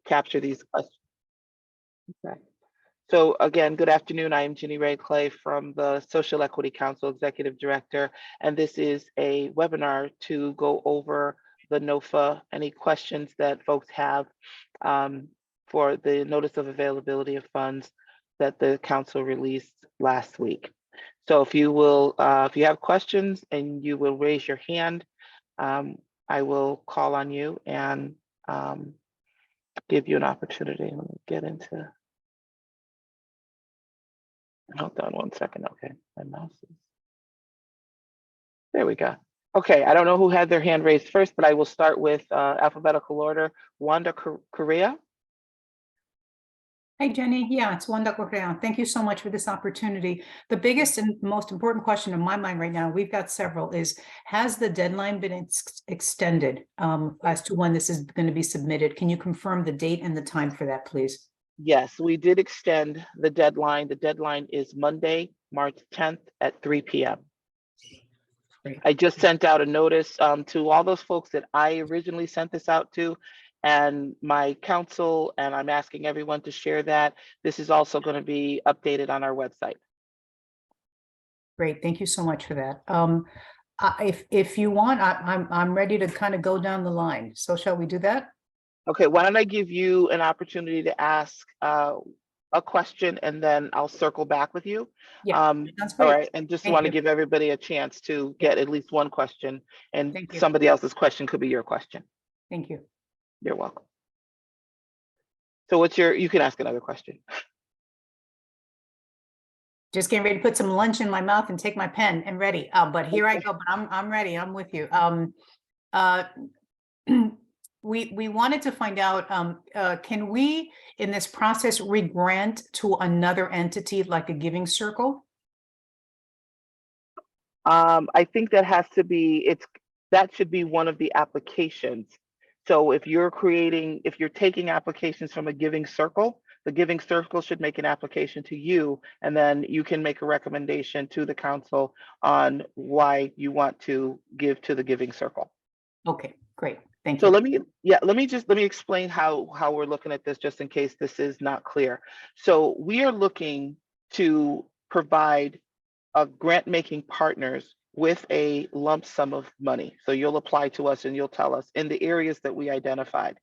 capture these questions. Okay. So again, good afternoon. I am Jenny Ray Clay from the Social Equity Council Executive Director, and this is a webinar to go over the NOFA, any questions that folks have for the Notice of Availability of Funds that the Council released last week. So if you will, if you have questions and you will raise your hand, I will call on you and give you an opportunity. Let me get into. Hold on one second. Okay, my mouse is. There we go. Okay, I don't know who had their hand raised first, but I will start with alphabetical order. Wanda Correa. Hi, Jenny. Yeah, it's Wanda Correa. Thank you so much for this opportunity. The biggest and most important question in my mind right now, we've got several, is has the deadline been extended as to when this is going to be submitted? Can you confirm the date and the time for that, please? Yes, we did extend the deadline. The deadline is Monday, March 10th at 3 p.m. Great. I just sent out a notice to all those folks that I originally sent this out to, and my council, and I'm asking everyone to share that. This is also going to be updated on our website. Great, thank you so much for that. If you want, I'm ready to kind of go down the line. So shall we do that? Okay, why don't I give you an opportunity to ask a question, and then I'll circle back with you. Yeah, that's great. All right, and just want to give everybody a chance to get at least one question, and somebody else's question could be your question. Thank you. You're welcome. So what's your, you can ask another question. Just getting ready to put some lunch in my mouth and take my pen and ready. But here I go, but I'm ready, I'm with you. We wanted to find out, can we, in this process, re-grant to another entity like a giving circle? I think that has to be, that should be one of the applications. So if you're taking applications from a giving circle, the giving circle should make an application to you, and then you can make a recommendation to the council on why you want to give to the giving circle. Okay, great. Thank you. So let me explain how we're looking at this, just in case this is not clear. So we are looking to provide grant making partners with a lump sum of money. So you'll apply to us and you'll tell us in the areas that we identified.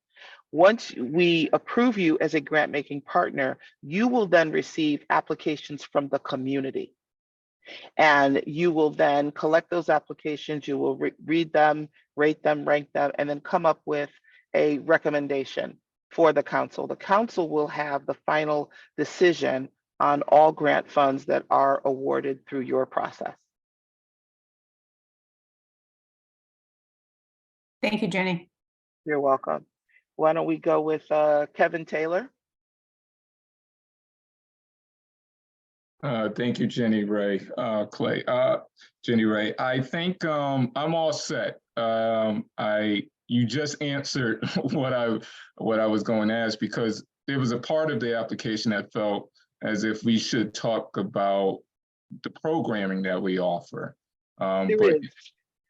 Once we approve you as a grant making partner, you will then receive applications from the community. And you will then collect those applications, you will read them, rate them, rank them, and then come up with a recommendation for the council. The council will have the final decision on all grant funds that are awarded through your process. Thank you, Jenny. You're welcome. Why don't we go with Kevin Taylor? Thank you, Jenny Ray Clay. Jenny Ray, I think I'm all set. You just answered what I was going to ask, because there was a part of the application that felt as if we should talk about the programming that we offer.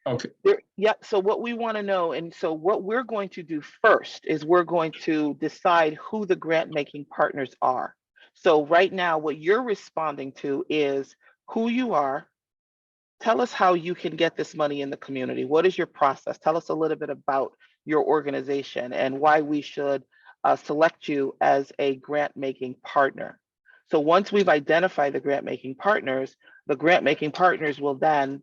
Okay. Yeah, so what we want to know, and so what we're going to do first is we're going to decide who the grant making partners are. So right now, what you're responding to is who you are. Tell us how you can get this money in the community. What is your process? Tell us a little bit about your organization and why we should select you as a grant making partner. So once we've identified the grant making partners will then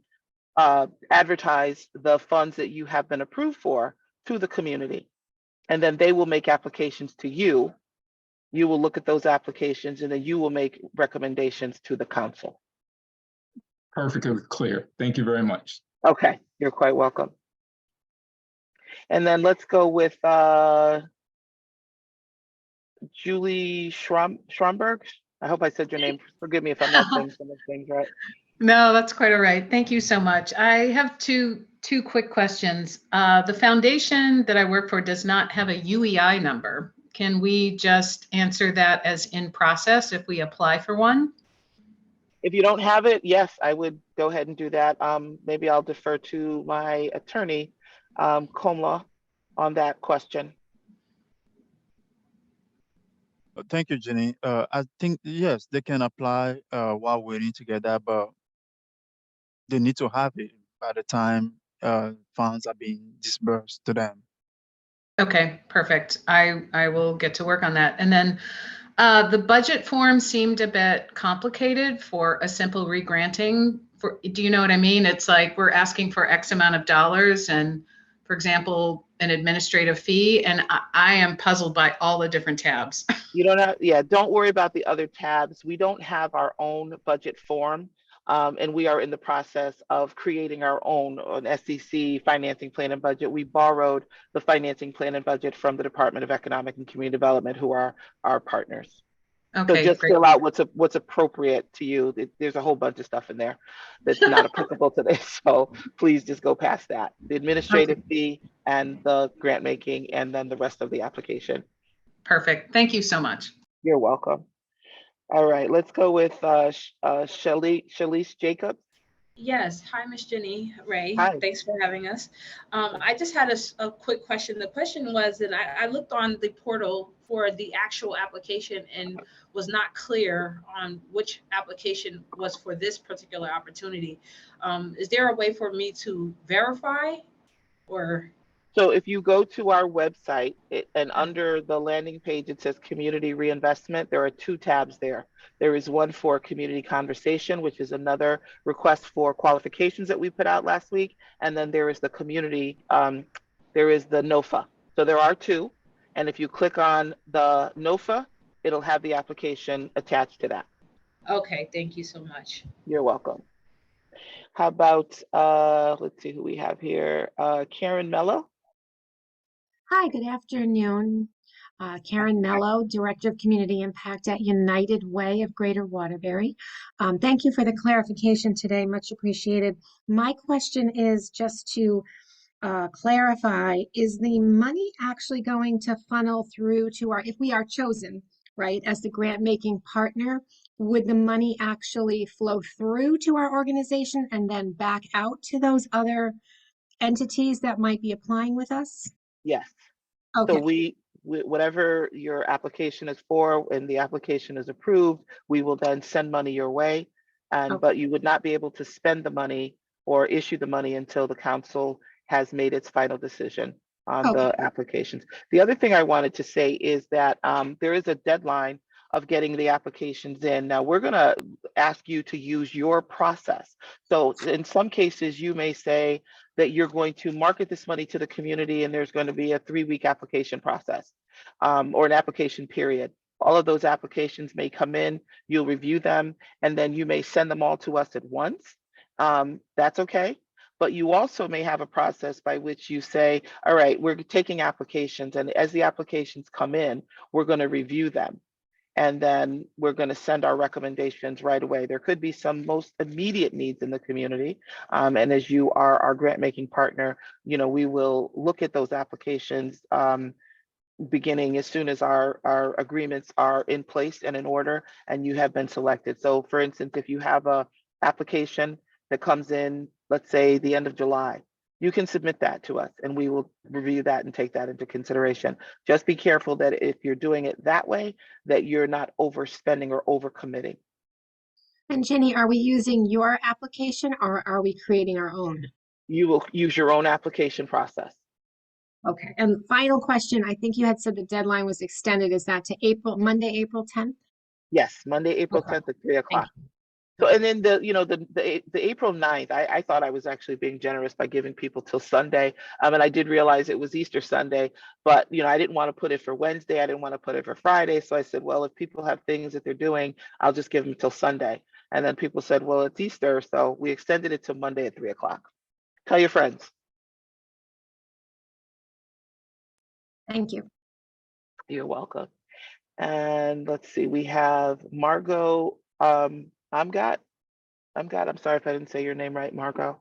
advertise the funds that you have been approved for to the community. And then they will make applications to you. You will look at those applications, and then you will make recommendations to the council. Perfectly clear. Thank you very much. Okay, you're quite welcome. And then let's go with Julie Schramberg. I hope I said your name. Forgive me if I'm not saying some of the things right. No, that's quite all right. Thank you so much. I have two quick questions. The foundation that I work for does not have a UEI number. Can we just answer that as in process if we apply for one? If you don't have it, yes, I would go ahead and do that. Maybe I'll defer to my attorney, Komla, on that question. Thank you, Jenny. I think, yes, they can apply while waiting to get that, but they need to have it by the time funds are being disbursed to them. Okay, perfect. I will get to work on that. And then the budget form seemed a bit complicated for a simple regranting. Do you know what I mean? It's like we're asking for X amount of dollars and, for example, an administrative fee, and I am puzzled by all the different tabs. You don't have, yeah, don't worry about the other tabs. We don't have our own budget form. And we are in the process of creating our own an SEC financing plan and budget. We borrowed the financing plan and budget from the Department of Economic and Community Development, who are our partners. So Okay, just great. fill out what's appropriate to you. There's a whole bunch of stuff in there that's not applicable to this. So please just go past that. The administrative fee and the grant making, and then the rest of the application. Perfect. Thank you so much. You're welcome. All right, let's go with Shalice Jacobs. Yes. Hi, Miss Jenny Ray. Hi. Thanks for having us. I just had a quick question. The question was that I looked on the portal for the actual application and was not clear on which application was for this particular opportunity. Is there a way for me to verify or? So if you go to our website and under the landing page, it says community reinvestment. There are two tabs there. There is one for community conversation, which is another request for qualifications that we put out last week. And then there is the community, there is the NOFA. So there are two. And if you click on the NOFA, it'll have the application attached to that. Okay, thank you so much. You're welcome. How about, let's see who we have here. Karen Mello. Hi, good afternoon. Karen Mello, Director of Community Impact at United Way of Greater Waterbury. Thank you for the clarification today, much appreciated. My question is just to clarify, is the money actually going to funnel through to our, if we are chosen, right, as the grant making partner, would the money actually flow through to our organization and then back out to those other entities that might be applying with us? Yes. Okay. So we whatever your application is for, and the application is approved, we will then send money your way. And Okay. but you would not be able to spend the money or issue the money until the council has made its final decision on Okay. the applications. The other thing I wanted to say is that there is a deadline of getting the applications in. Now we're going to ask you to use your process. So in some cases, you may say that you're going to market this money to the community and there's going to be a 3-week application process or an application period. All of those applications may come in, you'll review them, and then you may send them all to us at once. That's okay. But you also may have a process by which you say, all right, we're taking applications, and as the applications come in, we're going to review them. And then we're going to send our recommendations right away. There could be some most immediate needs in the community. And as you are our grant making partner, you know, we will look at those applications beginning as soon as our agreements are in place and in order and you have been selected. So for instance, if you have a application that comes in, let's say the end of July, you can submit that to us and we will review that and take that into consideration. Just be careful that if you're doing it that way, that you're not overspending or overcommitting. And Jenny, are we using your application or are we creating our own? You will use your own application process. Okay. And final question, I think you had said the deadline was extended. Is that to Monday, April 10th? Yes, Monday, April 10th at 3 o'clock. So, and then the April 9th, I thought I was actually being generous by giving people till Sunday. And I did realize it was Easter Sunday, but I didn't want to put it for Wednesday. I didn't want to put it for Friday. So I said, well, if people have things that they're doing, I'll just give them till Sunday. And then people said, well, it's Easter. So we extended it to Monday at 3 o'clock. Tell your friends. Thank you. You're welcome. And let's see, we have Margot I'm sorry if I didn't say your name right, Margot.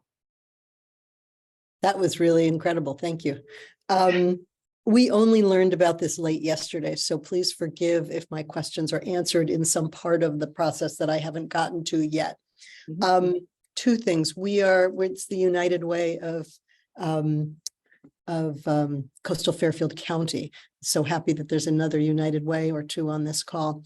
That was really incredible. Thank you. We only learned about this late yesterday, so please forgive if my questions are answered in some part of the process that I haven't gotten to yet. Mm-hmm. Two things. It's the United Way of Coastal Fairfield County. So happy that there's another United Way or two on this call.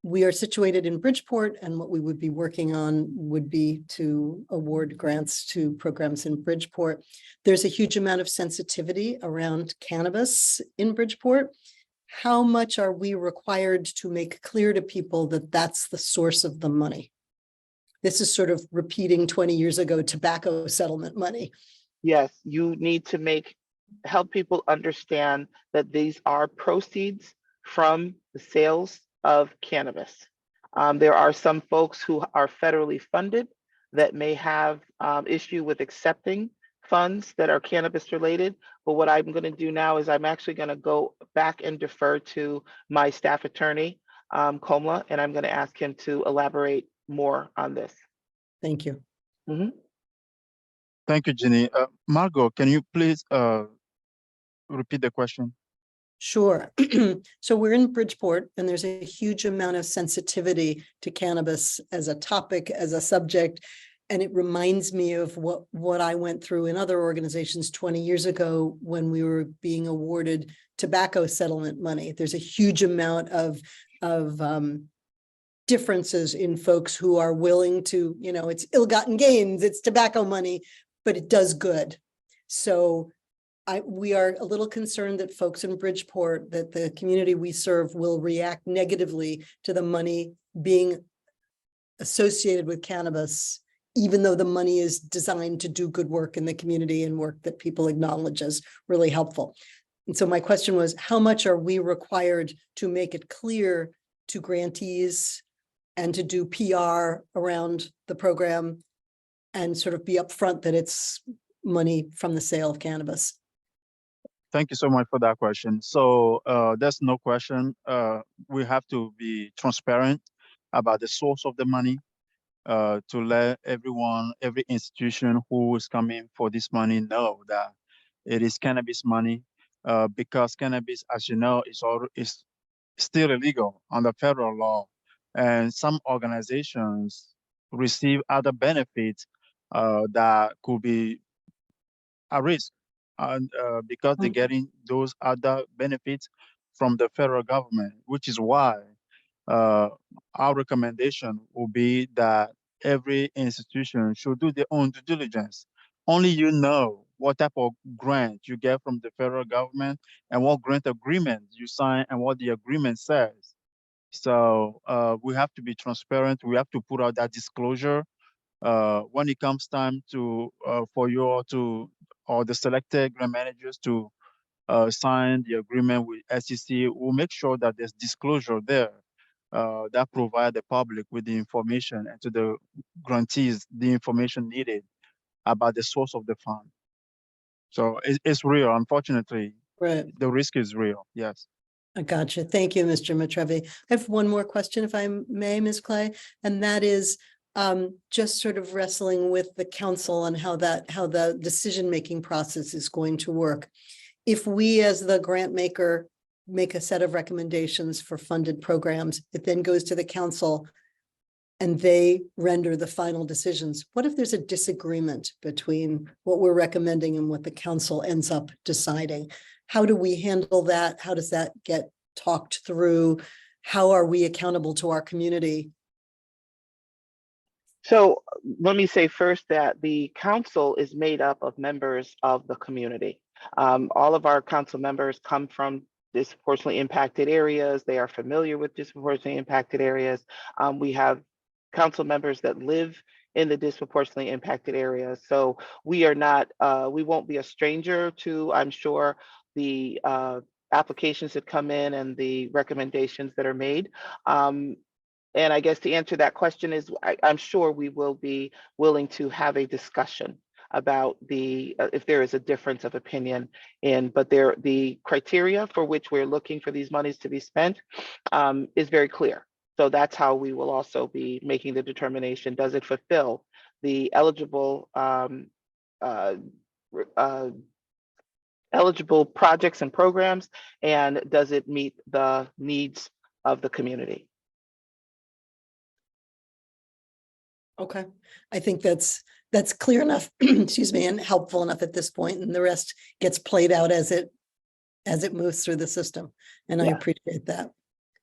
We are situated in Bridgeport, and what we would be working on would be to award grants to programs in Bridgeport. There's a huge amount of sensitivity around cannabis in Bridgeport. How much are we required to make clear to people that that's the source of the money? This is sort of repeating 20 years ago tobacco settlement money. Yes, you need to help people understand that these are proceeds from the sales of cannabis. There are some folks who are federally funded that may have issue with accepting funds that are cannabis related. But what I'm going to do now is I'm actually going to go back and defer to my staff attorney, Komla, and I'm going to ask him to elaborate more on this. Thank you. Thank you, Ginny. Margot, can you please repeat the question? Sure. So we're in Bridgeport, and there's a huge amount of sensitivity to cannabis as a topic, as a subject. And it reminds me of what I went through in other organizations 20 years ago when we were being awarded tobacco settlement money. There's a huge amount of differences in folks who are willing to, it's ill-gotten gains, it's tobacco money, but it does good. So we are a little concerned that folks in Bridgeport, that the community we serve will react negatively to the money being associated with cannabis, even though the money is designed to do good work in the community and work that people acknowledge as really helpful. And so my question was, how much are we required to make it clear to grantees and to do PR around the program and sort of be upfront that it's money from the sale of cannabis? Thank you so much for that question. So there's no question. We have to be transparent about the source of the money to let everyone, every institution who is coming for this money know that it is cannabis money, because cannabis, as you know, is still illegal under federal law. And some organizations receive other benefits that could be a risk, and because they're getting those other benefits from the federal government, which is why our recommendation will be that every institution should do their own due diligence. Only you know what type of grant you get from the federal government and what grant agreement you sign and what the agreement says. So we have to be transparent. We have to put out that disclosure when it comes time to for you all to, or the selected grant managers to sign the agreement with SEC. We'll make sure that there's disclosure there that provide the public with the information, and to the grantees the information needed about the source of the fund. So it's real. Unfortunately, Right. the risk is real. Yes. I gotcha. Thank you, Mr. Matrevi. I have one more question, if I may, Ms. Clay, and that is just sort of wrestling with the council and how the decision-making process is going to work. If we, as the grant maker, make a set of recommendations for funded programs, it then goes to the council and they render the final decisions. What if there's a disagreement between what we're recommending and what the council ends up deciding? How do we handle that? How does that get talked through? How are we accountable to our community? So let me say first that the council is made up of members of the community. All of our council members come from disproportionately impacted areas. They are familiar with disproportionately impacted areas. We have council members that live in the disproportionately impacted areas. So we are not, we won't be a stranger to, I'm sure, the applications that come in and the recommendations that are made. And I guess to answer that question is, I'm sure we will be willing to have a discussion about the if there is a difference of opinion but the criteria for which we're looking for these monies to be spent is very clear. So that's how we will also be making the determination. Does it fulfill the eligible eligible projects and programs, and does it meet the needs of the community? Okay, I think that's clear enough, excuse me, and helpful enough at this point, and the rest gets played out as it as it moves through the system. And I Yeah. appreciate that.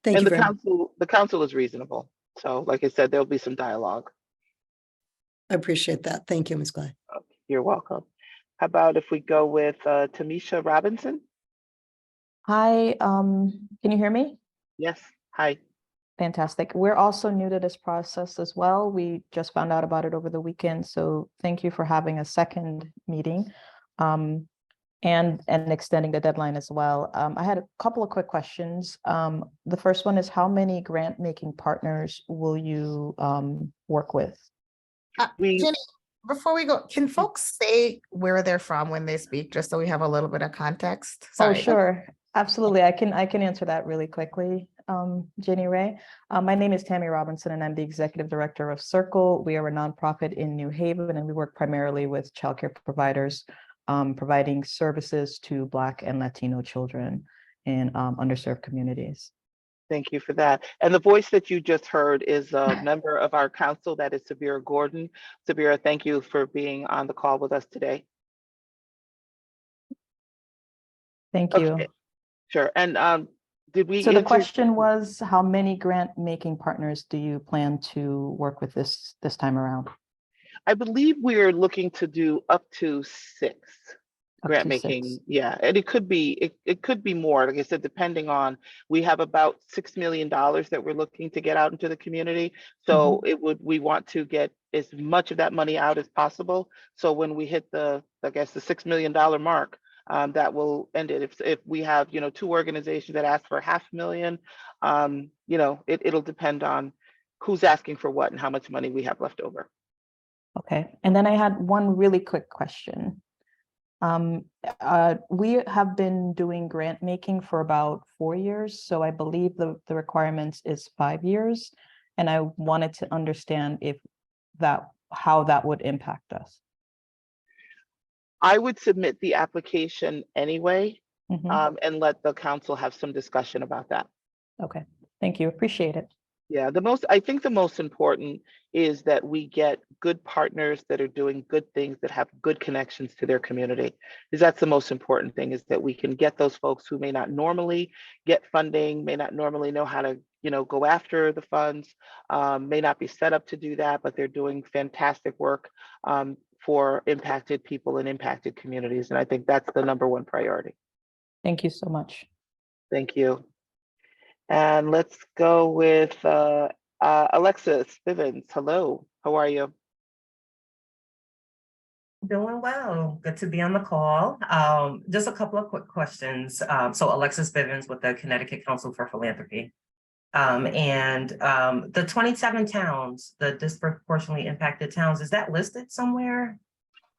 Thank And you the very much. council is reasonable. So like I said, there'll be some dialogue. I appreciate that. Thank you, Ms. Clay. You're welcome. How about if we go with Tamisha Robinson? Hi, can you hear me? Yes. Hi. Fantastic. We're also new to this process as well. We just found out about it over the weekend, so thank you for having a second meeting, and extending the deadline as well. I had a couple of quick questions. The first one is, how many grant-making partners will you work with? We Jenny, before we go, can folks say where they're from when they speak, just so we have a little bit of context? Oh, Sorry. sure. Absolutely. I can answer that really quickly, Jenny Ray. My name is Tammy Robinson, and I'm the executive director of Circle. We are a nonprofit in New Haven, and we work primarily with childcare providers, providing services to Black and Latino children in underserved communities. Thank you for that. And the voice that you just heard is a member of our council, that is Sabira Gordon. Sabira, thank you for being on the call with us today. Thank you. Okay, sure. And did we So the answer? question was, how many grant-making partners do you plan to work with this time around? I believe we're looking to do up to 6 Up grant to making. 6. Yeah, and it could be more, like I said, depending on, we have about $6 million that we're looking to get out into the community. So we want to get as much of that money out as possible. So when we hit the $6 million mark, that will end it. If we have, 2 organizations that ask for $500,000, it'll depend on who's asking for what and how much money we have left over. Okay, and then I had one really quick question. We have been doing grant making for about 4 years, so I believe the requirements is 5 years, and I wanted to understand how that would impact us. I would submit the application anyway, and let the council have some discussion about that. Okay, thank you, appreciate it. Yeah, I think the most important is that we get good partners that are doing good things, that have good connections to their community. Because that's the most important thing, is that we can get those folks who may not normally get funding, may not normally know how to, go after the funds, may not be set up to do that, but they're doing fantastic work for impacted people and impacted communities. And I think that's the #1 priority. Thank you so much. Thank you. And let's go with Alexis Bivens. Hello, how are you? Doing well. Good to be on the call. Just a couple of quick questions. So Alexis Bivens with the Connecticut Council for Philanthropy. The 27 towns, the disproportionately impacted towns, is that listed somewhere?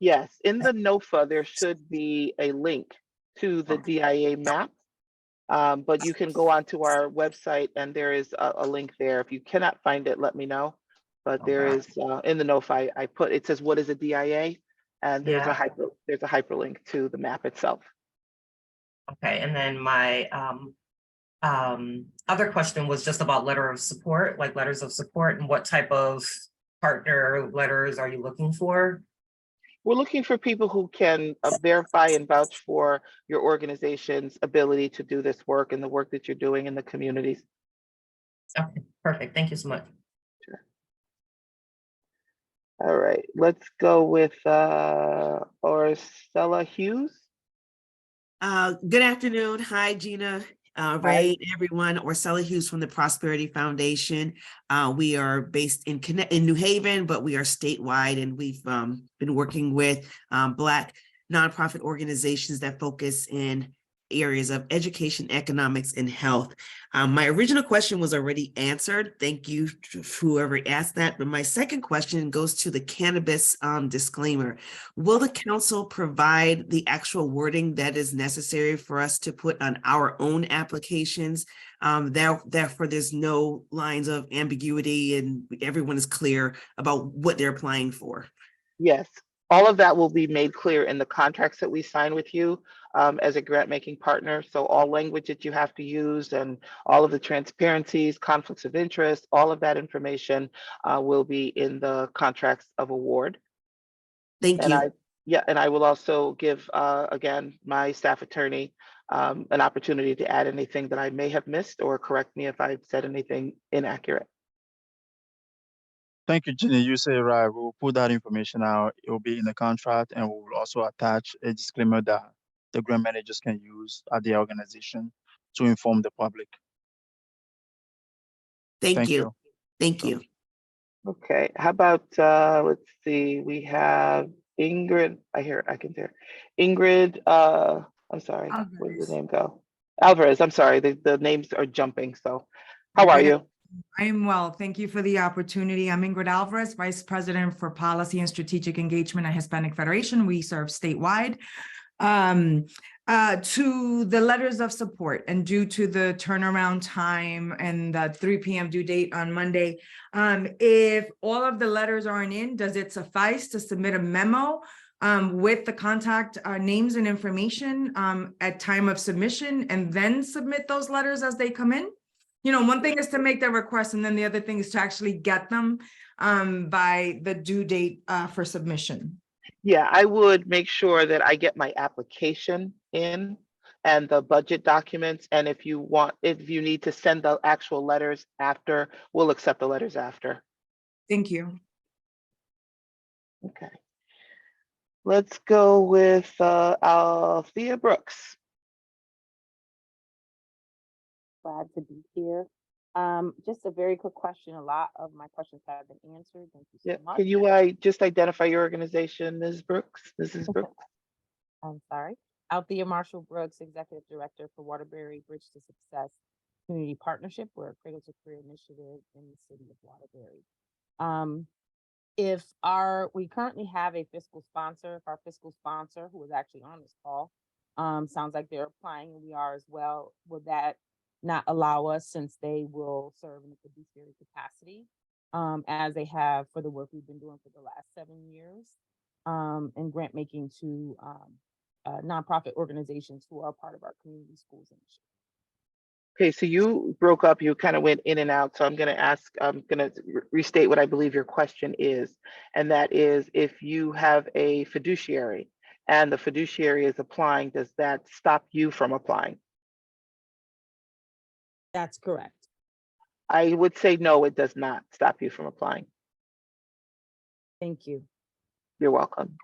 Yes, in the NOFA, there should be a link to the DIA map. But you can go onto our website and there is a link there. If you cannot find it, let me know. But there is in the NOFA, I put, it says, what is a DIA? And there's a hyperlink to the map itself. Okay, and then my other question was just about letter of support, like letters of support, and what type of partner letters are you looking for? We're looking for people who can verify and vouch for your organization's ability to do this work and the work that you're doing in the communities. Okay, perfect. Thank you so much. Sure. All right, let's go with Orcella Hughes. Good afternoon. Hi, Gina, Ray, everyone. Orcella Hughes from the Prosperity Foundation. We are based in New Haven, but we are statewide, and we've been working with Black nonprofit organizations that focus in areas of education, economics, and health. My original question was already answered. Thank you to whoever asked that. But my second question goes to the cannabis disclaimer. Will the council provide the actual wording that is necessary for us to put on our own applications? Therefore, there's no lines of ambiguity and everyone is clear about what they're applying for. Yes, all of that will be made clear in the contracts that we sign with you as a grant making partner. So all language that you have to use and all of the transparencies, conflicts of interest, all of that information will be in the contracts of award. Thank you. And I will also give, again, my staff attorney an opportunity to add anything that I may have missed or correct me if I've said anything inaccurate. Thank you, Ginny. You say right. We'll put that information out. It will be in the contract, and we will also attach a disclaimer that the grant managers can use at the organization to inform the public. Thank you. Thank you. Okay, how about, let's see, we have Ingrid, I can hear. Ingrid, I'm sorry, where did the name go? Alvarez, I'm sorry, the names are jumping, so how are you? I am well. Thank you for the opportunity. I'm Ingrid Alvarez, Vice President for Policy and Strategic Engagement at Hispanic Federation. We serve statewide. To the letters of support, and due to the turnaround time and the 3 p.m. due date on Monday, if all of the letters aren't in, does it suffice to submit a memo with the contact names and information at time of submission, and then submit those letters as they come in? You know, one thing is to make the request, and then the other thing is to actually get them by the due date for submission. Yeah, I would make sure that I get my application in and the budget documents. And if you need to send the actual letters after, we'll accept the letters after. Thank you. Okay. Let's go with Althea Brooks. Glad to be here. Just a very quick question. A lot of my questions have been answered. Thank you so much. Can you just identify your organization, Ms. Brooks? Mrs. Brooks? I'm sorry. Althea Marshall Brooks, Executive Director for Waterbury Bridge to Success Community Partnership. We're a Cradle to Career initiative in the city of Waterbury. We currently have a fiscal sponsor, if our fiscal sponsor, who is actually on this call, sounds like they're applying, and we are as well, would that not allow us, since they will serve in a fiduciary capacity, as they have for the work we've been doing for the last 7 years, and grant making to nonprofit organizations who are part of our community schools initiative. Okay, so you broke up, you kind of went in and out. So I'm going to restate what I believe your question is. And that is, if you have a fiduciary and the fiduciary is applying, does that stop you from applying? That's correct. I would say no, it does not stop you from applying. Thank you. You're welcome.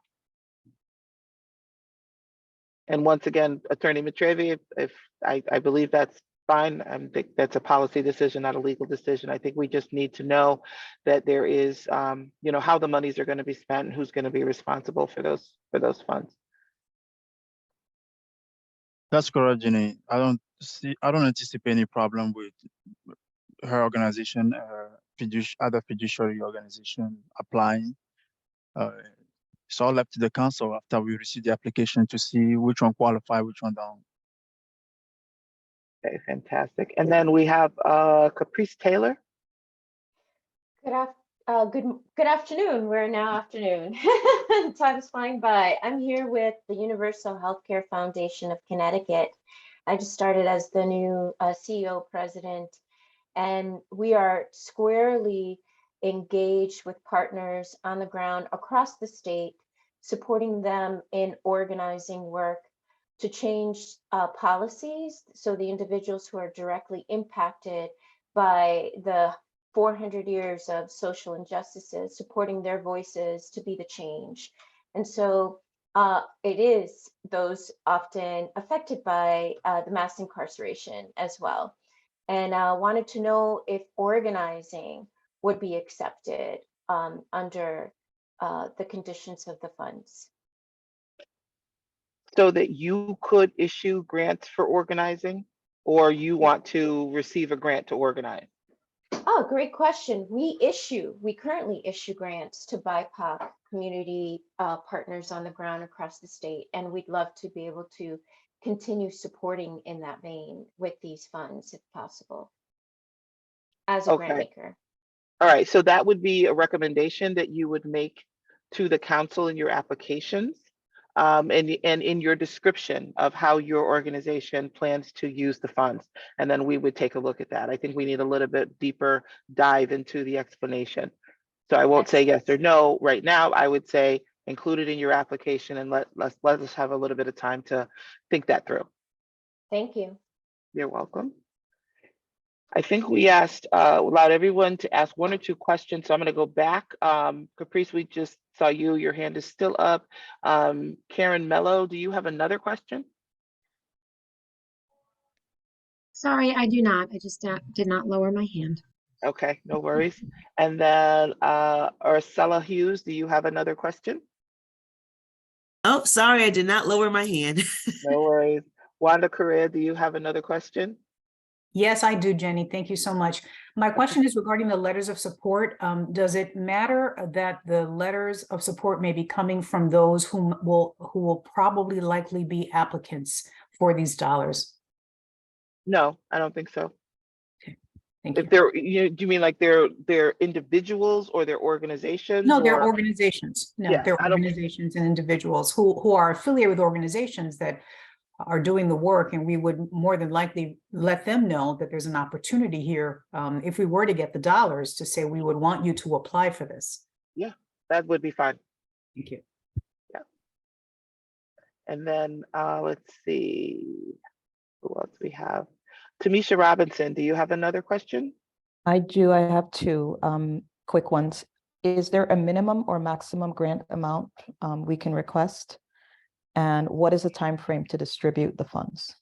And once again, Attorney Matrevi, if I believe that's fine. I think that's a policy decision, not a legal decision. I think we just need to know that there is, how the monies are going to be spent and who's going to be responsible for those funds. That's correct, Ginny. I don't anticipate any problem with her organization, other fiduciary organization applying. It's all up to the council after we receive the application to see which one qualify, which one don't. Okay, fantastic. And then we have Caprice Taylor. Good afternoon. We're now afternoon. Time's flying by. I'm here with the Universal Healthcare Foundation of Connecticut. I just started as the new CEO president, and we are squarely engaged with partners on the ground across the state, supporting them in organizing work to change policies so the individuals who are directly impacted by the 400 years of social injustices, supporting their voices to be the change. And so it is those often affected by the mass incarceration as well. And I wanted to know if organizing would be accepted under the conditions of the funds. So that you could issue grants for organizing, or you want to receive a grant to organize? Oh, great question. We currently issue grants to BIPOC community partners on the ground across the state, and we'd love to be able to continue supporting in that vein with these funds if possible, as a grant maker. All right, so that would be a recommendation that you would make to the council in your applications, and in your description of how your organization plans to use the funds. And then we would take a look at that. I think we need a little bit deeper dive into the explanation. So I won't say yes or no right now. I would say include it in your application and let us have a little bit of time to think that through. Thank you. You're welcome. I think we allowed everyone to ask 1 or 2 questions. So I'm going to go back. Caprice, we just saw you. Your hand is still up. Karen Mello, do you have another question? Sorry, I do not. I just did not lower my hand. Okay, no worries. And then Ursula Hughes, do you have another question? Oh, sorry, I did not lower my hand. No worries. Wanda Correa, do you have another question? Yes, I do, Jenny. Thank you so much. My question is regarding the letters of support. Does it matter that the letters of support may be coming from those who will probably likely be applicants for these dollars? No, I don't think so. Thank If you. they're, do you mean like they're individuals or they're organizations? No, they're or- organizations. No, Yeah, they're I don't think- organizations and individuals who are affiliated with organizations that are doing the work, and we would more than likely let them know that there's an opportunity here. If we were to get the dollars, to say we would want you to apply for this. Yeah, that would be fine. Thank you. Yeah. And then let's see, who else we have? Tamisha Robinson, do you have another question? I do. I have 2 quick ones. Is there a minimum or maximum grant amount we can request? And what is the time frame to distribute the funds?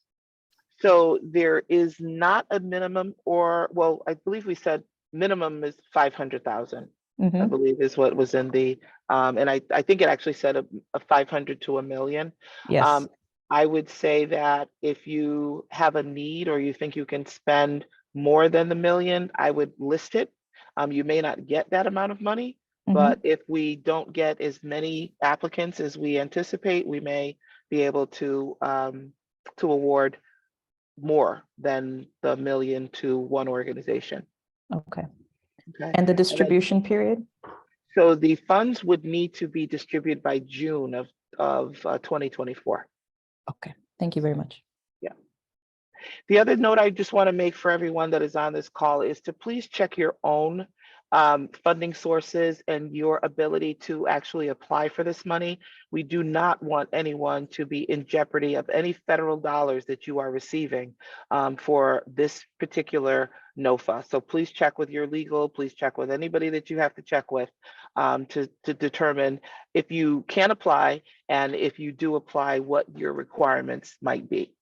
So there is not a minimum, or, well, I believe we said minimum is 500,000. I believe is what was in the, and I think it actually said a 500 to $1 million. Yes. I would say that if you have a need or you think you can spend more than the $1 million, I would list it. You may not get that amount of money, but if we don't get as many applicants as we anticipate, we may be able to award more than the $1 million to one organization. Okay. Okay. And the distribution period? So the funds would need to be distributed by June of 2024. Okay. Thank you very much. Yeah. The other note I just want to make for everyone that is on this call is to please check your own funding sources and your ability to actually apply for this money. We do not want anyone to be in jeopardy of any federal dollars that you are receiving for this particular NOFA. So please check with your legal, please check with anybody that you have to check with to determine if you can apply, and if you do apply, what your requirements might be.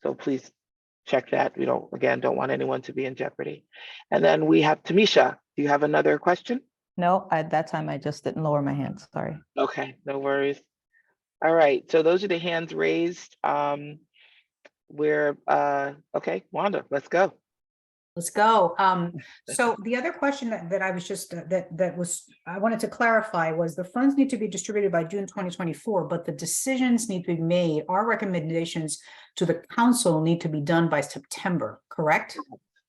So please check that. We don't want anyone to be in jeopardy. And then we have Tamisha. Do you have another question? No, at that time, I just didn't lower my hand. Sorry. Okay, no worries. All right, so those are the hands raised. Okay, Wanda, let's go. Let's go. So the other question that I was just I wanted to clarify was the funds need to be distributed by June 2024, but the decisions need to be made. Our recommendations to the council need to be done by September, correct?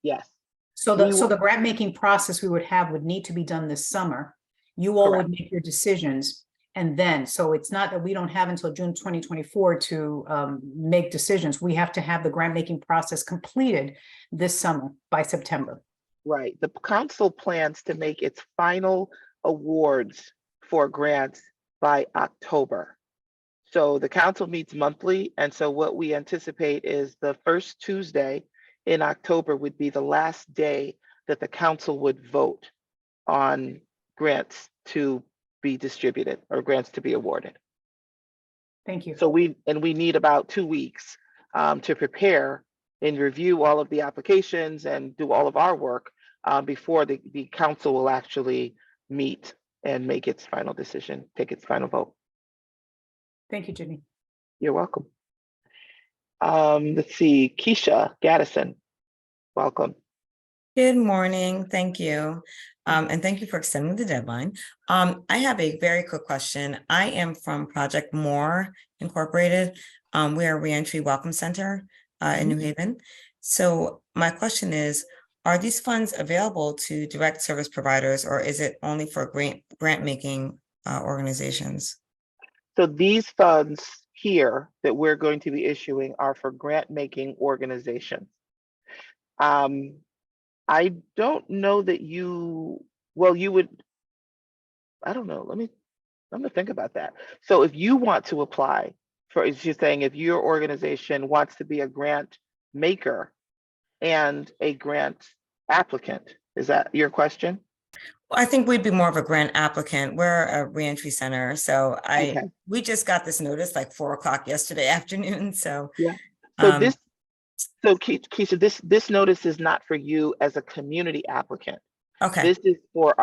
Yes. So the grant making process we would have would need to be done this summer. You all would make your decisions. And then, so it's not that we don't have until June 2024 to make decisions. We have to have the grant making process completed this summer by September. Right. The council plans to make its final awards for grants by October. So the council meets monthly. And so what we anticipate is the first Tuesday in October would be the last day that the council would vote on grants to be distributed or grants to be awarded. Thank you. So we need about 2 weeks to prepare and review all of the applications and do all of our work before the council will actually meet and make its final decision, take its final vote. Thank you, Jimmy. You're welcome. Let's see, Keisha Gaddison, welcome. Good morning. Thank you. And thank you for extending the deadline. I have a very quick question. I am from Project More Incorporated. We are a reentry welcome center in New Haven. So my question is, are these funds available to direct service providers, or is it only for grant making organizations? So these funds here that we're going to be issuing are for grant making organizations. I don't know that you would, I don't know, I'm gonna think about that. So if you want to apply, she's saying if your organization wants to be a grant maker and a grant applicant. Is that your question? Well, I think we'd be more of a grant applicant. We're a reentry center. So Okay. we just got this notice like 4 o'clock yesterday afternoon. So yeah. So um, Keisha, this notice is not for you as a community applicant. okay. This is for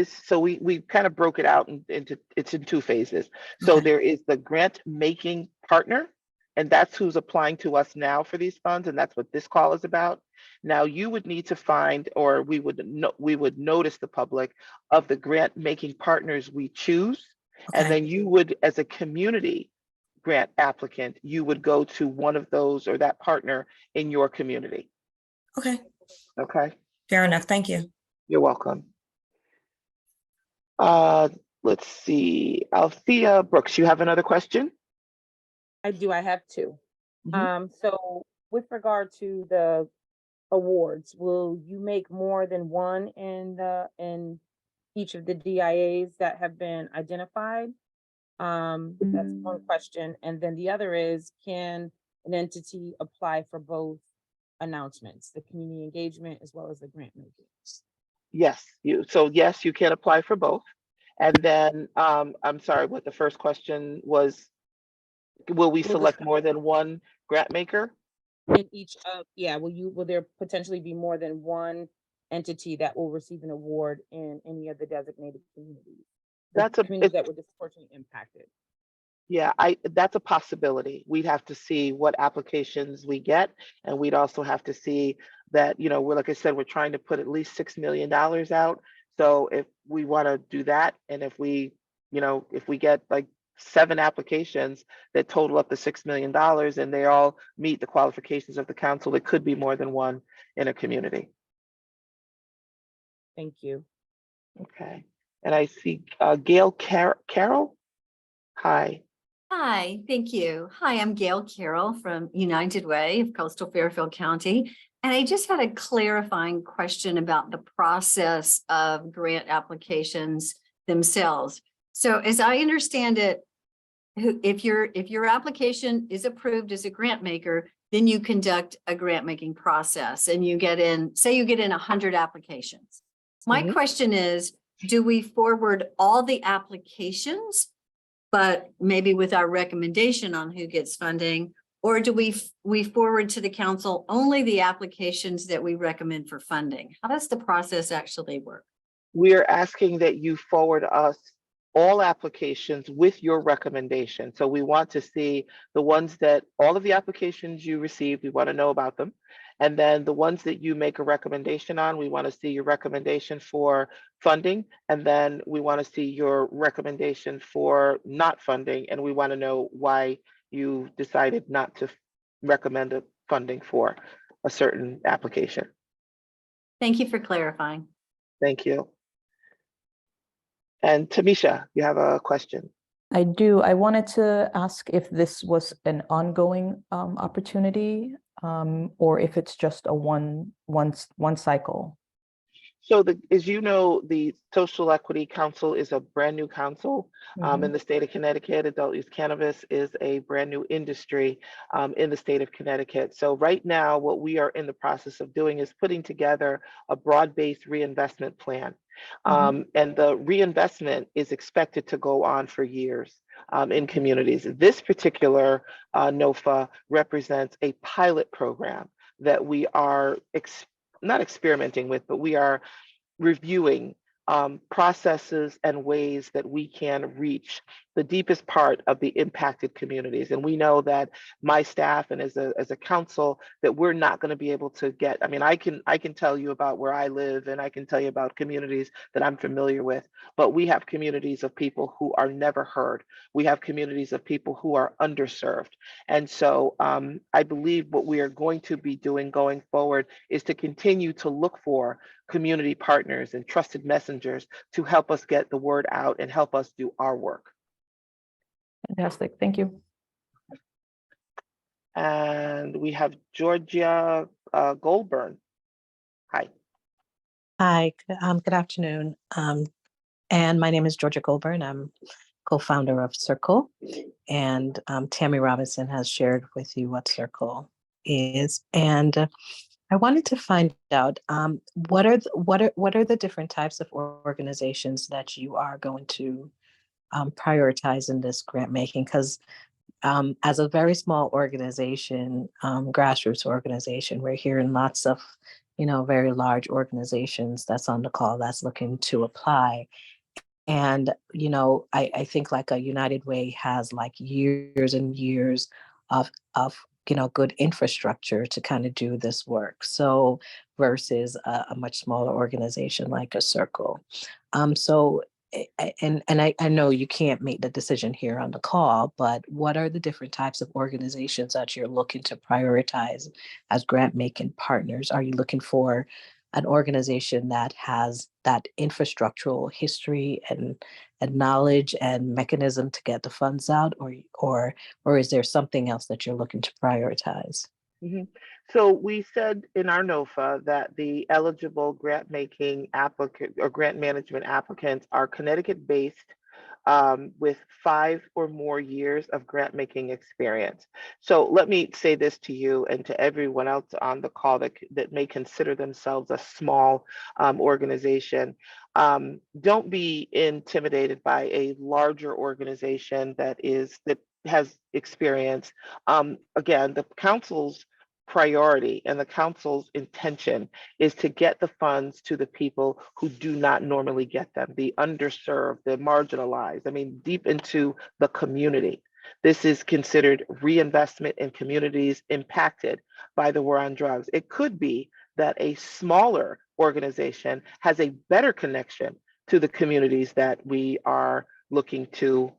so we kind of broke it out into it's in 2 phases. So Okay. there is the grant making partner, and that's who's applying to us now for these funds, and that's what this call is about. Now you would need to find, or we would notice the public of the grant making partners we choose, and Okay. then you would, as a community grant applicant, you would go to one of those or that partner in your community. Okay. Okay. Fair enough. Thank you. You're welcome. Let's see. Althea Brooks, you have another question? I do. I have 2. Mhm. So with regard to the awards, will you make more than one in each of the DIAs that have been identified? That's one question. And then the other is, can an entity apply for both announcements, the community engagement as well as the grant making? Yes, yes, you can apply for both. And then I'm sorry, what the first question was, will we select more than one grant maker? In each of, yeah, will there potentially be more than one entity that will receive an award in any of the designated communities? Communities that were disproportionately impacted. Yeah, that's a possibility. We'd have to see what applications we get, and we'd also have to see that, we're, like I said, we're trying to put at least $6 million out. So if we want to do that, and if we get like 7 applications that total up to $6 million and they all meet the qualifications of the council, it could be more than one in a community. Thank you. Okay. And I see Gail Carroll. Hi. Hi, thank you. Hi, I'm Gail Carroll from United Way of Coastal Fairfield County. And I just had a clarifying question about the process of grant applications themselves. So as I understand it, if your application is approved as a grant maker, then you conduct a grant making process and you get in, say you get in 100 applications. My question is, do we forward all the applications, but maybe with our recommendation on who gets funding, or do we forward to the council only the applications that we recommend for funding? How does the process actually work? We are asking that you forward us all applications with your recommendation. So we want to see the ones that, all of the applications you received, we want to know about them. And then the ones that you make a recommendation on, we want to see your recommendation for funding. And then we want to see your recommendation for not funding. And we want to know why you decided not to recommend a funding for a certain application. Thank you for clarifying. Thank you. And Tamisha, you have a question. I do. I wanted to ask if this was an ongoing opportunity or if it's just a one cycle. So as you know, the Social Equity Council is a brand new council in the state of Connecticut. Adult use cannabis is a brand new industry in the state of Connecticut. So right now, what we are in the process of doing is putting together a broad-based reinvestment plan. And the reinvestment is expected to go on for years in communities. This particular NOFA represents a pilot program that we are not experimenting with, but we are reviewing processes and ways that we can reach the deepest part of the impacted communities. And we know that my staff and as a council that we're not going to be able to get. I mean, I can tell you about where I live and I can tell you about communities that I'm familiar with, but we have communities of people who are never heard. We have communities of people who are underserved. And so I believe what we are going to be doing going forward is to continue to look for community partners and trusted messengers to help us get the word out and help us do our work. Fantastic. Thank you. And we have Georgia Goldburn. Hi. Hi, good afternoon. And my name is Georgia Goldburn. I'm co-founder of Circle. And Tammy Robinson has shared with you what Circle is. And I wanted to find out what are the different types of organizations that you are going to prioritize in this grant making? Because as a very small organization, grassroots organization, we're hearing lots of, very large organizations that's on the call that's looking to apply. And, I think like a United Way has like years and years of good infrastructure to kind of do this work. So versus a much smaller organization like a Circle. So I know you can't make the decision here on the call, but what are the different types of organizations that you're looking to prioritize as grant making partners? Are you looking for an organization that has that infrastructural history and knowledge and mechanism to get the funds out, or is there something else that you're looking to prioritize? Mhm. So we said in our NOFA that the eligible grant making applicant or grant management applicants are Connecticut based with 5 or more years of grant making experience. So let me say this to you and to everyone else on the call that may consider themselves a small organization. Don't be intimidated by a larger organization that has experience. Again, the council's priority and the council's intention is to get the funds to the people who do not normally get them, the underserved, the marginalized, deep into the community. This is considered reinvestment in communities impacted by the war on drugs. It could be that a smaller organization has a better connection to the communities that we are looking to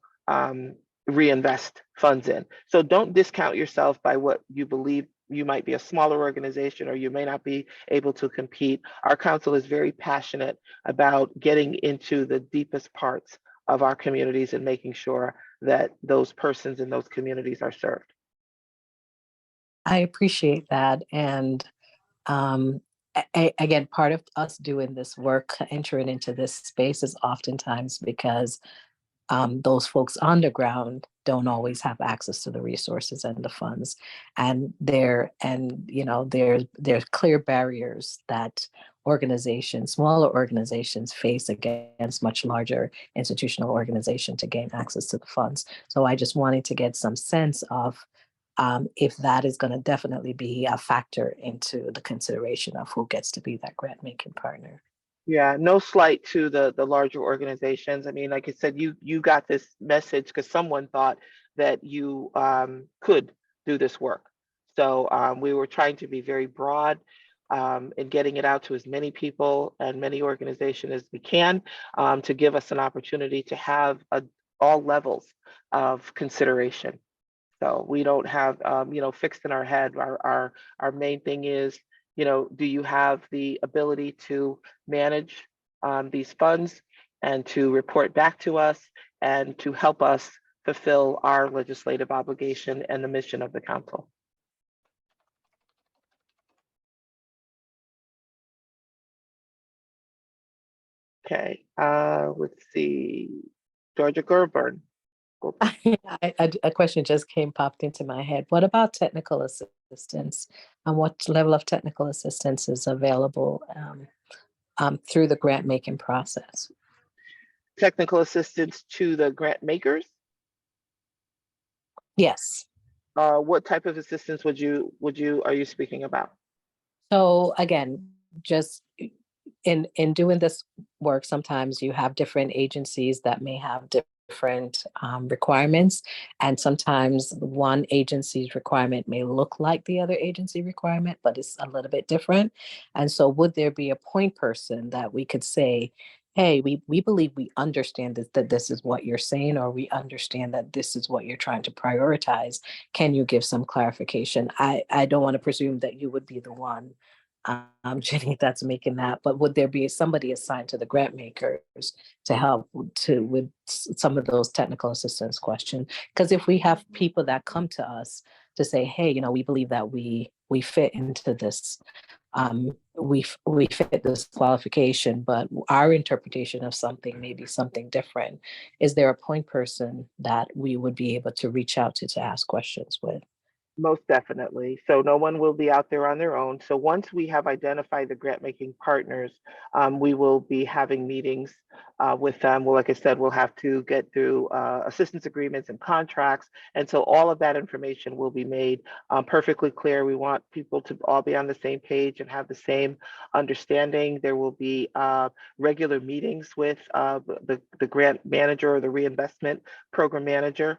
reinvest funds in. So don't discount yourself by what you believe. You might be a smaller organization or you may not be able to compete. Our council is very passionate about getting into the deepest parts of our communities and making sure that those persons in those communities are served. I appreciate that. And again, part of us doing this work, entering into this space is oftentimes because those folks on the ground don't always have access to the resources and the funds, and there's clear barriers that smaller organizations face against much larger institutional organizations to gain access to the funds. So I just wanted to get some sense of if that is going to definitely be a factor into the consideration of who gets to be that grant making partner. Yeah, no slight to the larger organizations. Like I said, you got this message because someone thought that you could do this work. So we were trying to be very broad in getting it out to as many people and many organizations as we can to give us an opportunity to have all levels of consideration. So we don't have fixed in our head. Our main thing is, do you have the ability to manage these funds and to report back to us and to help us fulfill our legislative obligation and the mission of the council? Okay, let's see, Georgia Gerburn. A question just popped into my head. What about technical assistance? And what level of technical assistance is available through the grant making process? Technical assistance to the grant makers? Yes. What type of assistance are you speaking about? So again, just in doing this work, sometimes you have different agencies that may have different requirements, and sometimes one agency's requirement may look like the other agency requirement, but it's a little bit different. And so would there be a point person that we could say, hey, we believe we understand that this is what you're saying, or we understand that this is what you're trying to prioritize. Can you give some clarification? I don't want to presume that you would be the one, Jenny, that's making that, but would there be somebody assigned to the grant makers to help with some of those technical assistance questions? Because if we have people that come to us to say, hey, we believe that we fit into this we fit this qualification, but our interpretation of something may be something different. Is there a point person that we would be able to reach out to ask questions with? Most definitely. So no one will be out there on their own. So once we have identified the grant making partners, we will be having meetings with them. Well, like I said, we'll have to get through assistance agreements and contracts. And so all of that information will be made perfectly clear. We want people to all be on the same page and have the same understanding. There will be regular meetings with the grant manager or the reinvestment program manager.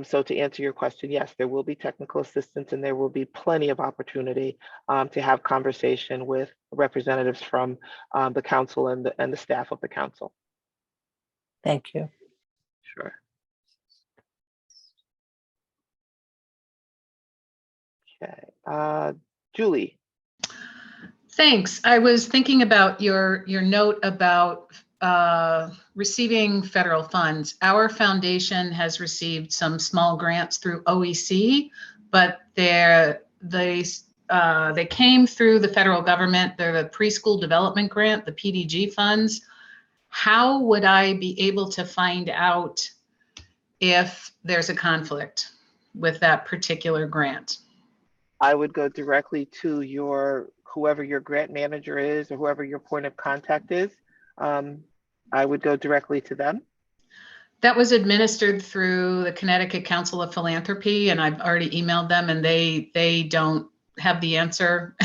So to answer your question, yes, there will be technical assistance and there will be plenty of opportunity to have conversation with representatives from the council and the staff of the council. Thank you. Sure. Okay, Julie. Thanks. I was thinking about your note about receiving federal funds. Our foundation has received some small grants through OEC, but they came through the federal government. They're the preschool development grant, the PDG funds. How would I be able to find out if there's a conflict with that particular grant? I would go directly to whoever your grant manager is or whoever your point of contact is. I would go directly to them. That was administered through the Connecticut Council of Philanthropy, and I've already emailed them, and they don't have the answer.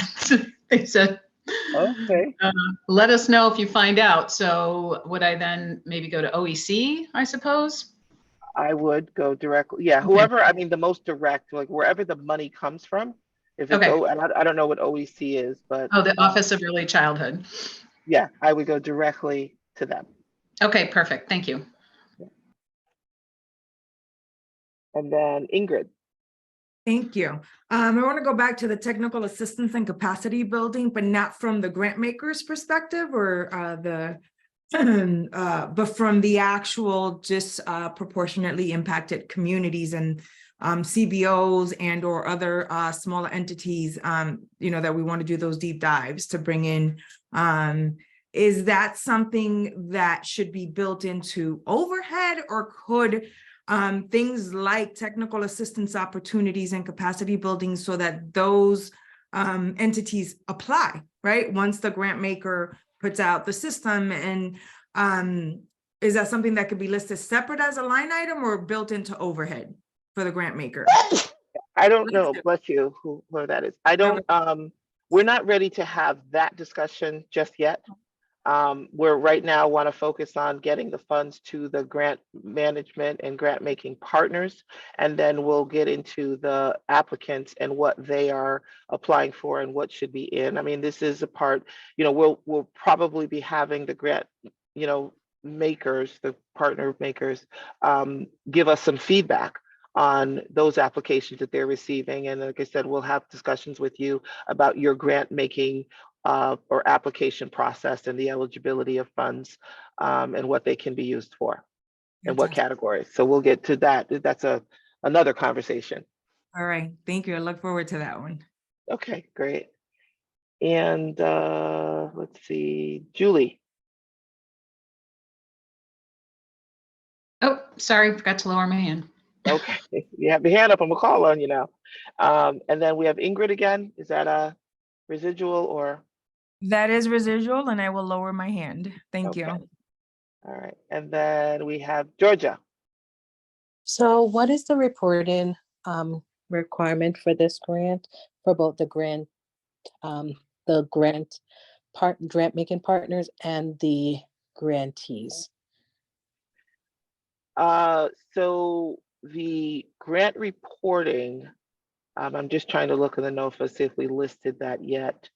They said, okay, let us know if you find out. So would I then maybe go to OEC, I suppose? I would go directly. Yeah, whoever, I mean, the most direct, like wherever the money comes from. If it's, Okay. and I don't know what OEC is, but. Oh, the Office of Early Childhood. Yeah, I would go directly to them. Okay, perfect. Thank you. And then Ingrid. Thank you. I want to go back to the technical assistance and capacity building, but not from the grant maker's perspective or but from the actual disproportionately impacted communities and CBOs and or other smaller entities, that we want to do those deep dives to bring in. Is that something that should be built into overhead, or could things like technical assistance opportunities and capacity building so that those entities apply, right? Once the grant maker puts out the system, and is that something that could be listed separate as a line item or built into overhead for the grant maker? I don't know, bless you, whoever that is. I don't, we're not ready to have that discussion just yet. We're right now want to focus on getting the funds to the grant management and grant making partners, and then we'll get into the applicants and what they are applying for and what should be in. I mean, this is a part, we'll probably be having the grant, makers, the partner makers, give us some feedback on those applications that they're receiving. And like I said, we'll have discussions with you about your grant making or application process and the eligibility of funds and what they can be used for and what categories. So we'll get to that. That's another conversation. All right, thank you. I look forward to that one. Okay, great. And let's see, Julie. Oh, sorry, forgot to lower my hand. Okay, you have your hand up, I'm gonna call on you now. And then we have Ingrid again. Is that a residual or? That is residual, and I will lower my hand. Thank you. All right, and then we have Georgia. So what is the reporting requirement for this grant, for both the grant making partners and the grantees? So the grant reporting, I'm just trying to look in the NOFA, see if we listed that yet.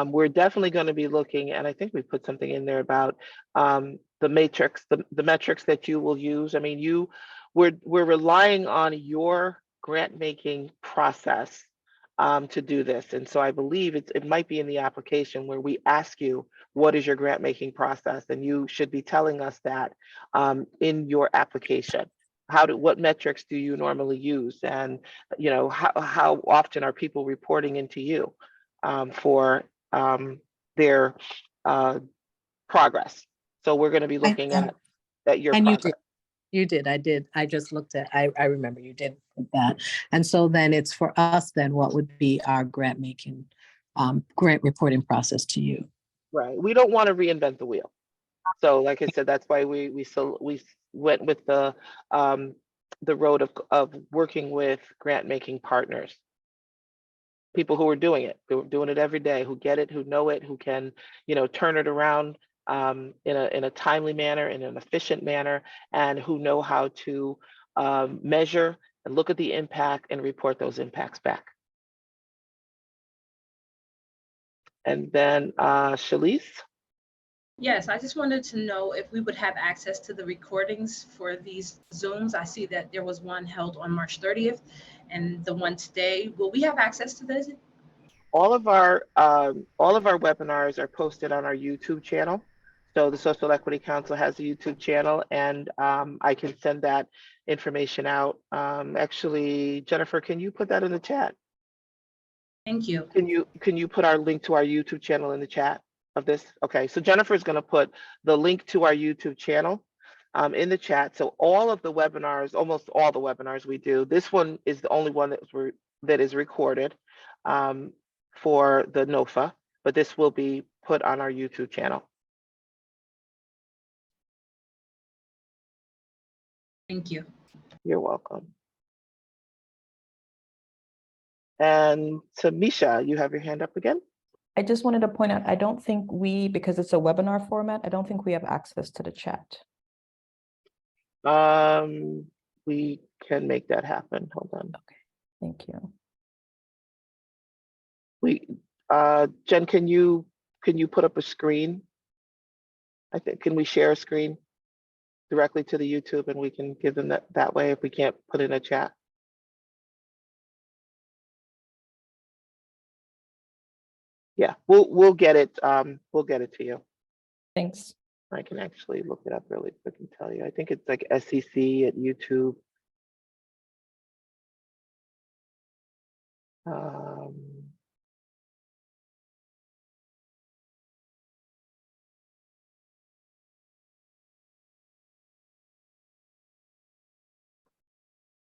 We're definitely going to be looking, and I think we put something in there about the matrix, the metrics that you will use. I mean, we're relying on your grant making process to do this. And so I believe it might be in the application where we ask you, what is your grant making process? And you should be telling us that in your application. What metrics do you normally use? And how often are people reporting into you for their progress. So we're going to be looking at your And progress. You did. I did. I just looked at, I remember you did put that. And so then it's for us, then what would be our grant making, grant reporting process to you? Right. We don't want to reinvent the wheel. So like I said, that's why we went with the road of working with grant making partners. People who are doing it, who are doing it every day, who get it, who know it, who can, turn it around in a timely manner, in an efficient manner, and who know how to measure and look at the impact and report those impacts back. And then Shalise. Yes, I just wanted to know if we would have access to the recordings for these Zooms. I see that there was one held on March 30th and the one today. Will we have access to this? All of our webinars are posted on our YouTube channel. So the Social Equity Council has a YouTube channel, and I can send that information out. Actually, Jennifer, can you put that in the chat? Thank you. Can you put our link to our YouTube channel in the chat of this? Okay, so Jennifer is going to put the link to our YouTube channel in the chat. So all of the webinars, almost all the webinars we do, this one is the only one that is recorded for the NOFA, but this will be put on our YouTube channel. Thank you. You're welcome. And Tamisha, you have your hand up again? I just wanted to point out, I don't think because it's a webinar format, I don't think we have access to the chat. We can make that happen. Hold on. Okay, thank you. Jen, can you put up a screen? I think, can we share a screen directly to the YouTube, and we can give them that way if we can't put in a chat? Yeah, we'll get it. We'll get it to you. Thanks. I can actually look it up really quick and tell you. I think it's like SEC at YouTube.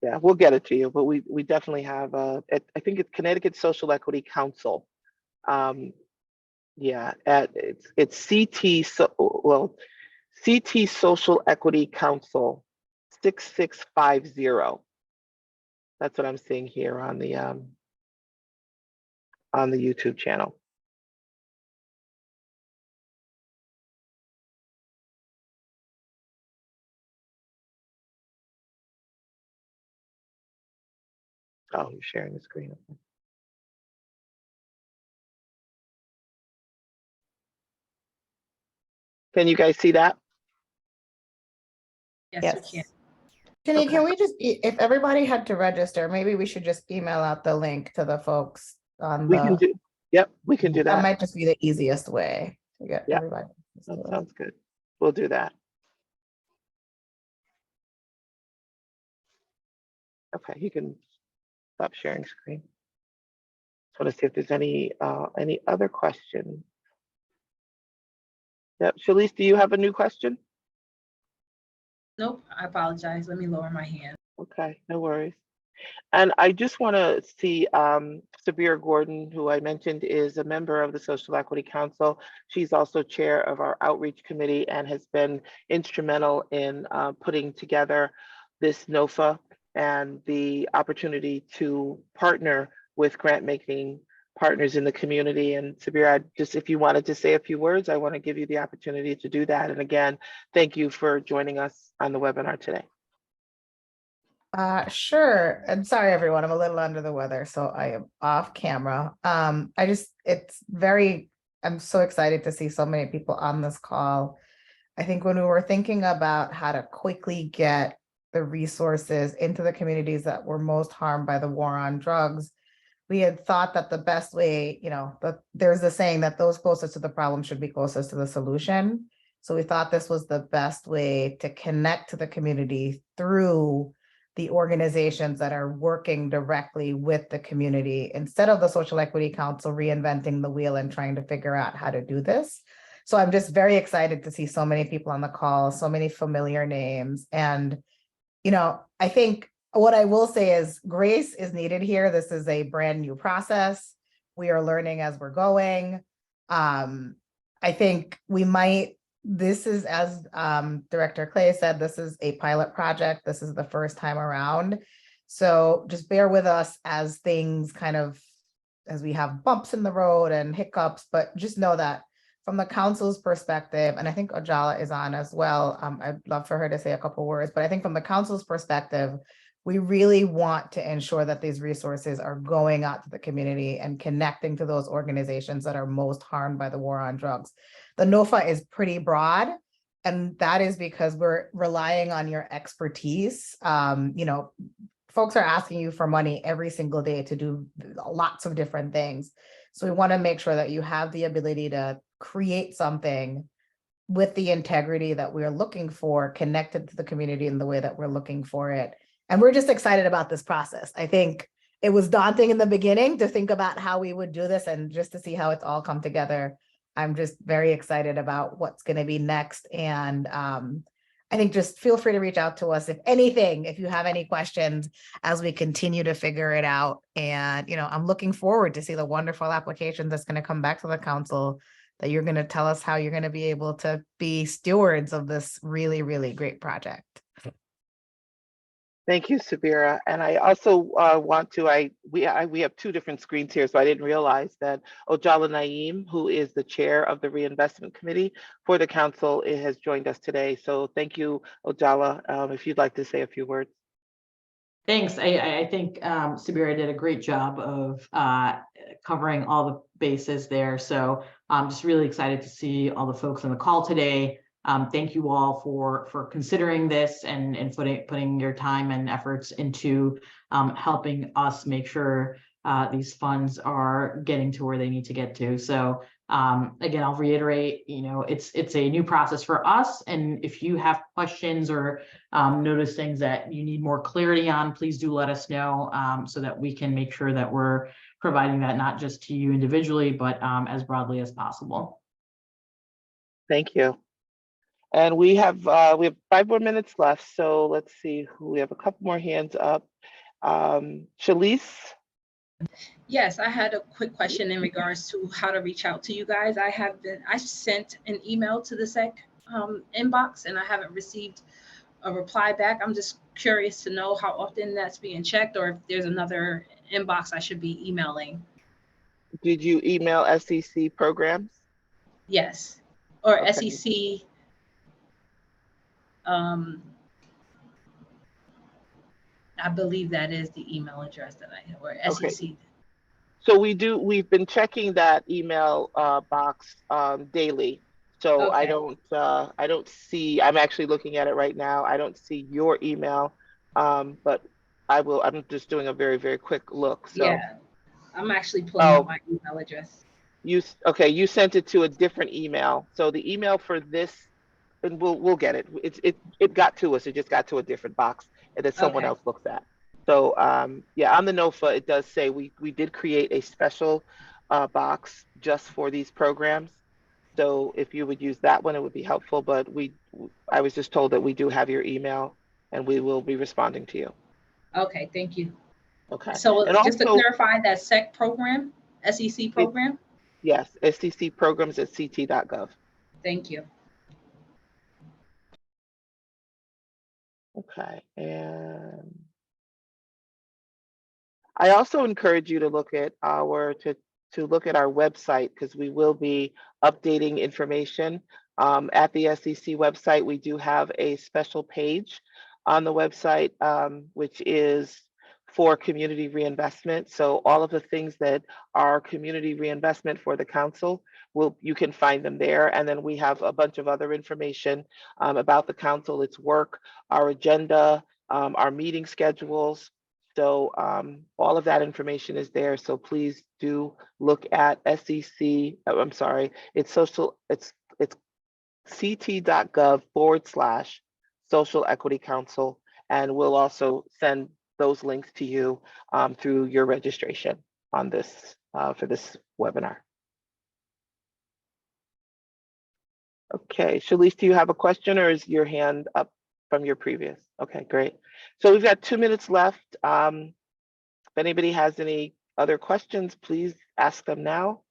Yeah, we'll get it to you, but we definitely have I think it's Connecticut Social Equity Council. Yeah, it's CT Social Equity Council 6650. That's what I'm seeing here on the YouTube channel. Oh, you're sharing the screen. Can you guys see that? Yes, we can. Jenny, Okay. can we just, if everybody had to register, maybe we should just email out the link to the folks on We can do, yep, we can do that. That might just be the easiest way to get Yep. everybody. That sounds good. We'll do that. Okay, you can stop sharing screen. Just want to see if there's any other questions. Yep, Shalise, do you have a new question? Nope, I apologize. Let me lower my hand. Okay, no worries. And I just want to see Sabira Gordon, who I mentioned is a member of the Social Equity Council. She's also chair of our outreach committee and has been instrumental in putting together this NOFA and the opportunity to partner with grant making partners in the community. And Sabira, just if you wanted to say a few words, I want to give you the opportunity to do that. And again, thank you for joining us on the webinar today. Sure. And sorry, everyone, I'm a little under the weather, so I am off camera. I'm so excited to see so many people on this call. I think when we were thinking about how to quickly get the resources into the communities that were most harmed by the war on drugs, we had thought that the best way, there's the saying that those closest to the problem should be closest to the solution. So we thought this was the best way to connect to the community through the organizations that are working directly with the community instead of the Social Equity Council reinventing the wheel and trying to figure out how to do this. So I'm just very excited to see so many people on the call, so many familiar names. And, you know, I think what I will say is grace is needed here. This is a brand new process. We are learning as we're going. I think we might, this is, as Director Clay said, this is a pilot project. This is the first time around. So just bear with us as things kind of, as we have bumps in the road and hiccups, but just know that from the council's perspective, and I think Ojala is on as well. I'd love for her to say a couple words, but I think from the council's perspective, we really want to ensure that these resources are going out to the community and connecting to those organizations that are most harmed by the war on drugs. The NOFA is pretty broad, and that is because we're relying on your expertise. You know, folks are asking you for money every single day to do lots of different things. So we want to make sure that you have the ability to create something with the integrity that we're looking for, connected to the community in the way that we're looking for it. And we're just excited about this process. I think it was daunting in the beginning to think about how we would do this, and just to see how it's all come together. I'm just very excited about what's going to be next. And I think just feel free to reach out to us if anything, if you have any questions as we continue to figure it out. And, you know, I'm looking forward to see the wonderful application that's going to come back to the council, that you're going to tell us how you're going to be able to be stewards of this really, really great project. Thank you, Sabira. And I also want to, we have two different screens here, so I didn't realize that Ojala Naeem, who is the chair of the Reinvestment Committee for the council, has joined us today. So thank you, Ojala, if you'd like to say a few words. Thanks. I think Sabira did a great job of covering all the bases there. So I'm just really excited to see all the folks on the call today. Thank you all for considering this and putting your time and efforts into helping us make sure these funds are getting to where they need to get to. So again, I'll reiterate, you know, it's a new process for us. And if you have questions or notice things that you need more clarity on, please do let us know so that we can make sure that we're providing that not just to you individually, but as broadly as possible. Thank you. And we have 5 more minutes left. So let's see who we have. A couple more hands up. Shalise. Yes, I had a quick question in regards to how to reach out to you guys. I sent an email to the SEC inbox and I haven't received a reply back. I'm just curious to know how often that's being checked, or if there's another inbox I should be emailing. Did you email SEC programs? Yes, or Okay. SEC. I believe that is the email address that I have, or SEC. Okay. So we've been checking that email box daily. So okay. I don't see, I'm actually looking at it right now. I don't see your email, but I'm just doing a very, very quick look. So yeah, I'm actually pulling up my email address. Okay, you sent it to a different email. So the email for this, and we'll get it. It got to us. It just got to a different box and that someone else looks at. So yeah, on the NOFA, it does say we did create a special box just for these programs. So if you would use that one, it would be helpful. But I was just told that we do have your email and we will be responding to you. Okay, thank you. Okay. So and just also, to clarify, that SEC program, SEC program? Yes, SEC programs at ct.gov. Thank you. Okay, and I also encourage you to look at our website, because we will be updating information at the SEC website. We do have a special page on the website, which is for community reinvestment. So all of the things that are community reinvestment for the council, you can find them there. And then we have a bunch of other information about the council, its work, our agenda, our meeting schedules. So all of that information is there. So please do look at SEC. I'm sorry, it's ct.gov/Social Equity Council. and we'll also send those links to you through your registration on this for this webinar. Okay, Shalice, do you have a question, or is your hand up from your previous? Okay, great. So we've got 2 minutes left. If anybody has any other questions, please ask them now.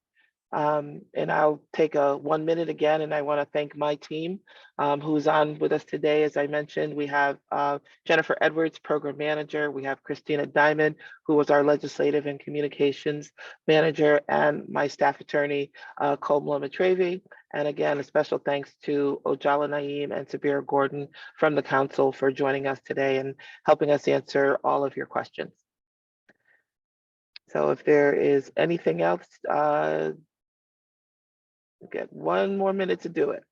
And I'll take a 1 minute again, and I want to thank my team who's on with us today. As I mentioned, we have Jennifer Edwards, Program Manager. We have Christina Diamond, who was our Legislative and Communications Manager, and my staff attorney, Komla Matrevi. And again, a special thanks to Ojala Naeem and Sabira Gordon from the Council for joining us today and helping us answer all of your questions. So if there is anything else, we'll get 1 more minute to do it.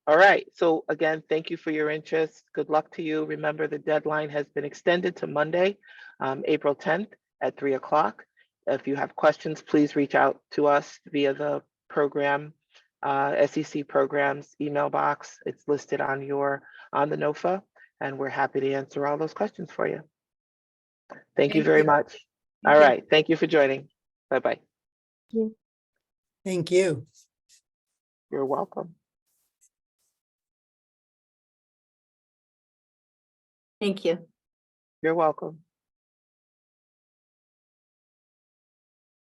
All right, so again, thank you for your interest. Good luck to you. Remember, the deadline has been extended to Monday, April 10th at 3 o'clock. If you have questions, please reach out to us via the program, SEC programs email box. It's listed on the NOFA, and we're happy to answer all those questions for you. Thank you very much. All right, thank you for joining. Bye-bye. Thank you. You're welcome. Thank you. You're welcome.